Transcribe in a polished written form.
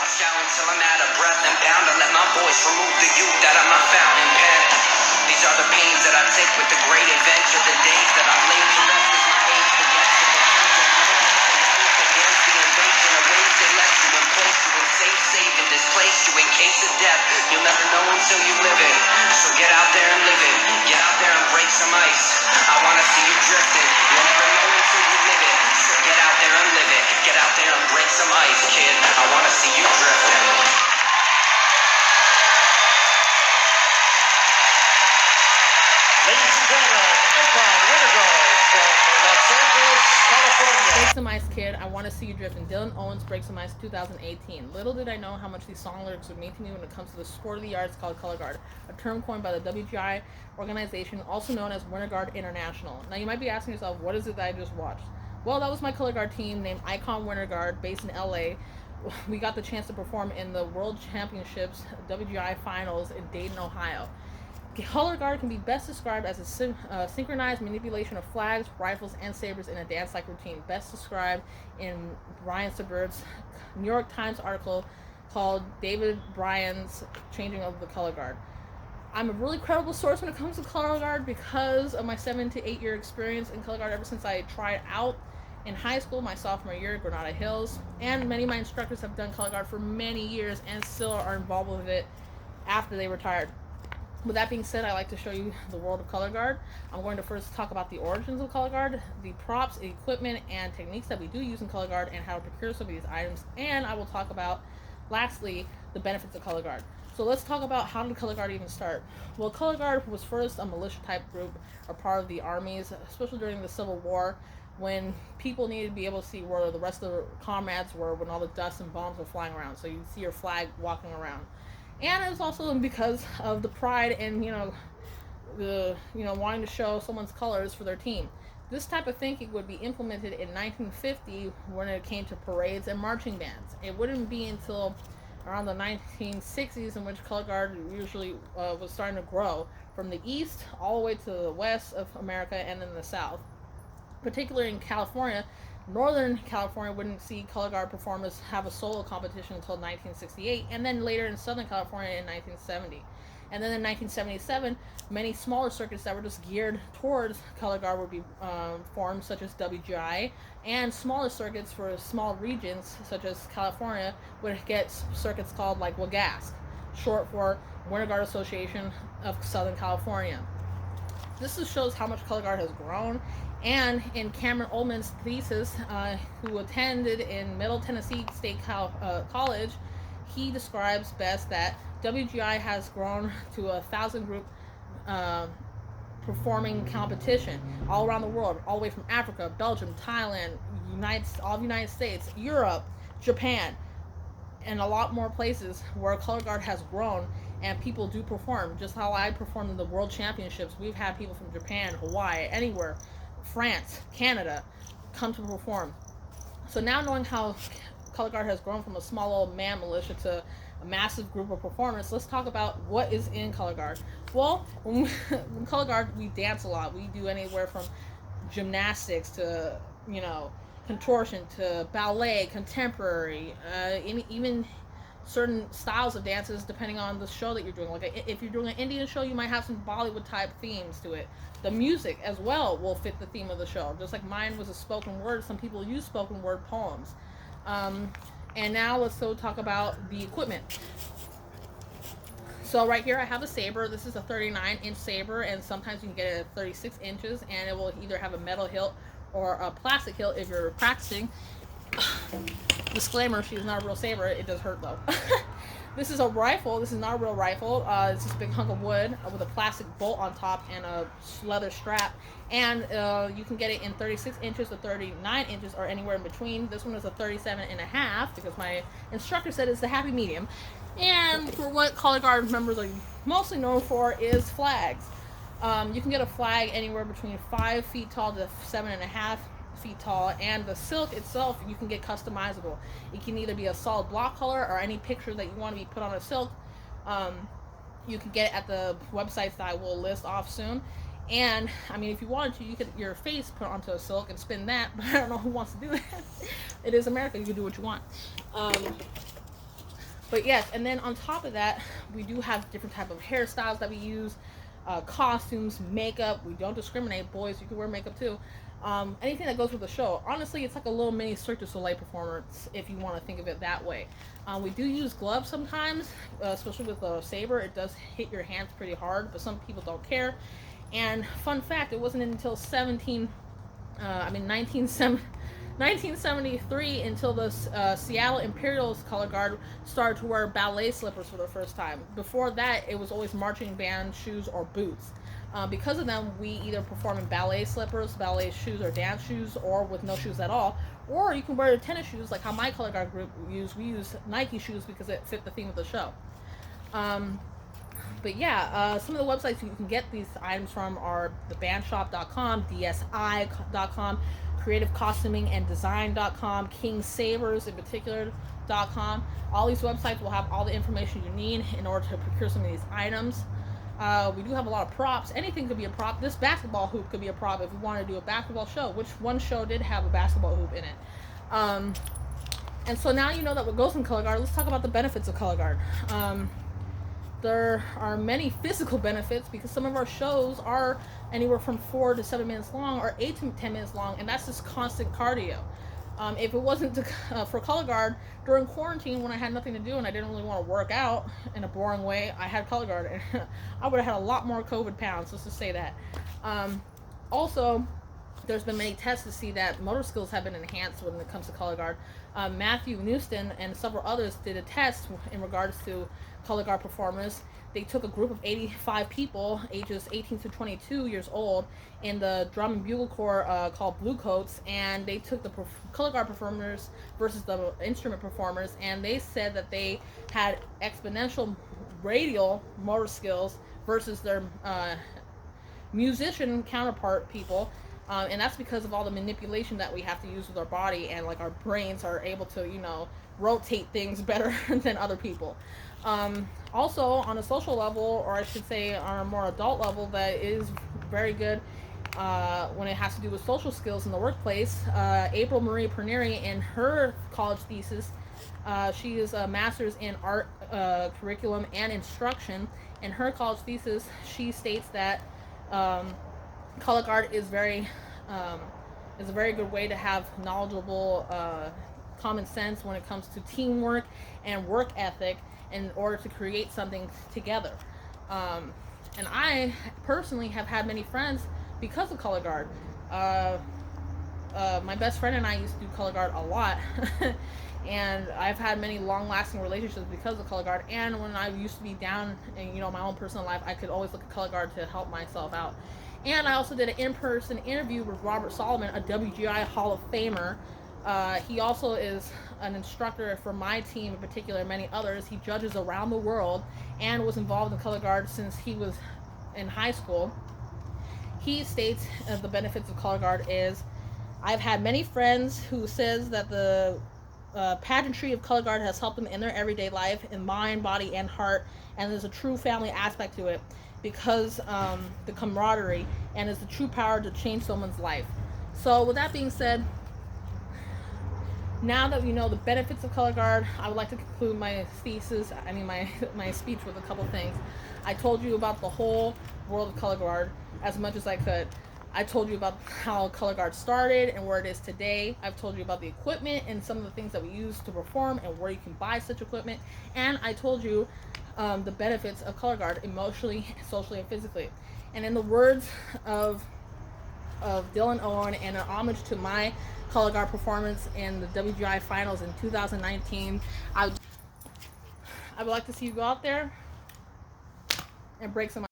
I'll shout until I'm out of breath and bound to let my voice remove the youth out of my fountain pen. These are the pains that I take with the great adventure, the days that I've laid to rest as my age begins to against the invasion of ways they left you in place you and safe and displaced you in case of death. You'll never know until you live it, so get out there and live it. Get out there and break some ice. I wanna see you drifting. You'll never know until you live it, so get out there and live it. Get out there and break some ice, kid. I wanna see you drifting. Ladies and gentlemen, Icon Winterguard from Los Angeles, California. Break Some Ice, Kid, I Want to See You Drifting. Dylan Owens, Break Some Ice, 2018. Little did I know how much these song lyrics would mean to me when it comes to the sport of the arts called color guard, a term coined by the WGI organization, also known as Winter Guard International. Now you might be asking yourself, what is it that I just watched? Well, that was my color guard team named Icon Winter Guard, based in LA. We got the chance to perform in the World Championships WGI Finals in Dayton, Ohio. Color guard can be best described as a synchronized manipulation of flags, rifles, and sabers in a dance-like routine, best described in Brian Suburt's New York Times article called David Bryan's Changing of the Color Guard. I'm a really credible source when it comes to color guard because of my 7 to 8 year experience in color guard ever since I tried out in high school, my sophomore year at Granada Hills, and many of my instructors have done color guard for many years and still are involved with it after they retired. With that being said, I like to show you the world of color guard. I'm going to first talk about the origins of color guard, the props, equipment, and techniques that we do use in color guard, and how to procure some of these items. And I will talk about, lastly, the benefits of color guard. So let's talk about how did color guard even start. Well, color guard was first a militia type group, or part of the armies, especially during the Civil War, when people needed to be able to see where the rest of the comrades were when all the dust and bombs were flying around. So you'd see your flag walking around. And it was also because of the pride and, wanting to show someone's colors for their team. This type of thinking would be implemented in 1950 when it came to parades and marching bands. It wouldn't be until around the 1960s in which color guard usually was starting to grow from the east all the way to the west of America and in the south. Particularly in California, Northern California wouldn't see color guard performers have a solo competition until 1968, and then later in Southern California in 1970. And then in 1977, many smaller circuits that were just geared towards color guard would be formed, such as WGI, and smaller circuits for small regions, such as California, would get circuits called like WGASC, short for Winter Guard Association of Southern California. This just shows how much color guard has grown. And in Cameron Ullman's thesis, who attended in Middle Tennessee State College, he describes best that WGI has grown to 1,000 group performing competition all around the world, all the way from Africa, Belgium, Thailand, all of the United States, Europe, Japan, and a lot more places where color guard has grown and people do perform. Just how I performed in the World Championships, we've had people from Japan, Hawaii, anywhere, France, Canada, come to perform. So now knowing how color guard has grown from a small old man militia to a massive group of performers, let's talk about what is in color guard. Well, in color guard, we dance a lot. We do anywhere from gymnastics to, contortion to ballet, contemporary, even certain styles of dances depending on the show that you're doing. Like if you're doing an Indian show, you might have some Bollywood type themes to it. The music as well will fit the theme of the show. Just like mine was a spoken word, some people use spoken word poems. And now let's go talk about the equipment. So right here I have a saber. This is a 39-inch saber, and sometimes you can get it at 36 inches, and it will either have a metal hilt or a plastic hilt if you're practicing. Disclaimer, she's not a real saber. It does hurt though. This is a rifle. This is not a real rifle. It's just a big hunk of wood with a plastic bolt on top and a leather strap. And you can get it in 36 inches to 39 inches or anywhere in between. This one is a 37.5 because my instructor said it's the happy medium. And for what color guard members are mostly known for is flags. You can get a flag anywhere between 5 feet tall to 7.5 feet tall, and the silk itself you can get customizable. It can either be a solid block color or any picture that you want to be put on a silk. You can get it at the websites that I will list off soon. And I mean, if you wanted to, you could your face put onto a silk and spin that, but I don't know who wants to do that. It is America. You can do what you want. But yes, and then on top of that, we do have different type of hairstyles that we use, costumes, makeup. We don't discriminate. Boys, you can wear makeup too. Anything that goes with the show. Honestly, it's like a little mini Cirque du Soleil performance if you want to think of it that way. We do use gloves sometimes, especially with a saber. It does hit your hands pretty hard, but some people don't care. And fun fact, it wasn't until 1973 until the Seattle Imperials color guard started to wear ballet slippers for the first time. Before that, it was always marching band shoes or boots. Because of them, we either perform in ballet slippers, ballet shoes, or dance shoes, or with no shoes at all. Or you can wear tennis shoes, like how my color guard group use. We use Nike shoes because it fit the theme of the show. But yeah, some of the websites you can get these items from are thebandshop.com, dsi.com, creativecostuminganddesign.com, King Sabers in particular.com. All these websites will have all the information you need in order to procure some of these items. We do have a lot of props. Anything could be a prop. This basketball hoop could be a prop if we want to do a basketball show, which one show did have a basketball hoop in it. And so now you know that what goes in color guard. Let's talk about the benefits of color guard. There are many physical benefits because some of our shows are anywhere from 4 to 7 minutes long or 8 to 10 minutes long, and that's just constant cardio. If it wasn't for color guard, during quarantine when I had nothing to do and I didn't really want to work out in a boring way, I had color guard, and I would have had a lot more COVID pounds, let's just say that. Also, there's been many tests to see that motor skills have been enhanced when it comes to color guard. Matthew Newston and several others did a test in regards to color guard performers. They took a group of 85 people, ages 18 to 22 years old, in the drum and bugle corps called Blue Coats, and they took the color guard performers versus the instrument performers, and they said that they had exponential radial motor skills versus their musician counterpart people. And that's because of all the manipulation that we have to use with our body, and like our brains are able to, rotate things better than other people. Also, on a social level, or I should say on a more adult level, that is very good when it has to do with social skills in the workplace. April Marie Perneri, in her college thesis, she is a master's in art curriculum and instruction. In her college thesis, she states that color guard is a very good way to have knowledgeable common sense when it comes to teamwork and work ethic in order to create something together. And I personally have had many friends because of color guard. My best friend and I used to do color guard a lot. And I've had many long-lasting relationships because of color guard. And when I used to be down in my own personal life, I could always look at color guard to help myself out. And I also did an in-person interview with Robert Solomon, a WGI Hall of Famer. He also is an instructor for my team in particular, and many others. He judges around the world and was involved in color guard since he was in high school. He states the benefits of color guard is, I've had many friends who says that the pageantry of color guard has helped them in their everyday life, in mind, body, and heart, and there's a true family aspect to it because the camaraderie, and is the true power to change someone's life. So with that being said, now that you know the benefits of color guard, I would like to conclude my thesis, my speech with a couple things. I told you about the whole world of color guard as much as I could. I told you about how color guard started and where it is today. I've told you about the equipment and some of the things that we use to perform and where you can buy such equipment. And I told you the benefits of color guard emotionally, socially, and physically. And in the words of Dylan Owen, and an homage to my color guard performance in the WGI finals in 2019, I would like to see you go out there and break some